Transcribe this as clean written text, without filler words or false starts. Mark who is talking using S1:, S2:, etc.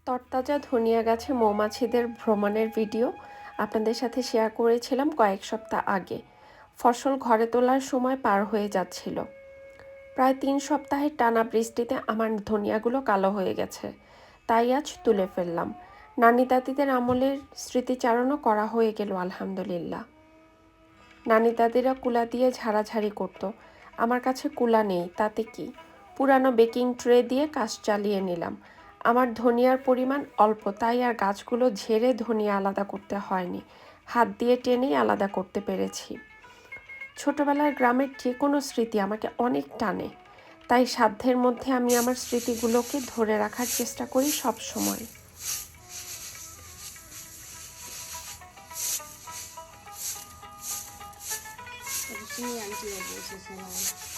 S1: তরতাজা ধনিয়া গাছে মৌমাছিদের ভ্রমণের ভিডিও আপনাদের সাথে শেয়ার করেছিলাম কয়েক সপ্তাহ আগে। ফসল ঘরে তোলার সময় পার হয়ে যাচ্ছিল। প্রায় 3 সপ্তাহের টানা বৃষ্টিতে আমার ধনিয়াগুলো কালো হয়ে গেছে, তাই আজ তুলে ফেললাম। নানি দাদিদের আমলের স্মৃতিচারণও করা হয়ে গেল আলহামদুলিল্লাহ। নানি দাদিরা কুলা দিয়ে ঝাড়াঝাড়ি করত, আমার কাছে কুলা নেই, তাতে কি, পুরানো বেকিং ট্রে দিয়ে কাজ চালিয়ে নিলাম। আমার ধনিয়ার পরিমাণ অল্প, তাই আর গাছগুলো ঝেড়ে ধনিয়া আলাদা করতে হয়নি, হাত দিয়ে টেনেই আলাদা করতে পেরেছি। ছোটবেলার গ্রামের যে কোনো স্মৃতি আমাকে অনেক টানে, তাই সাধ্যের মধ্যে আমি আমার স্মৃতিগুলোকে ধরে রাখার চেষ্টা করি সব সময়।
S2: অবশ্যই আন্টি বসে সবাই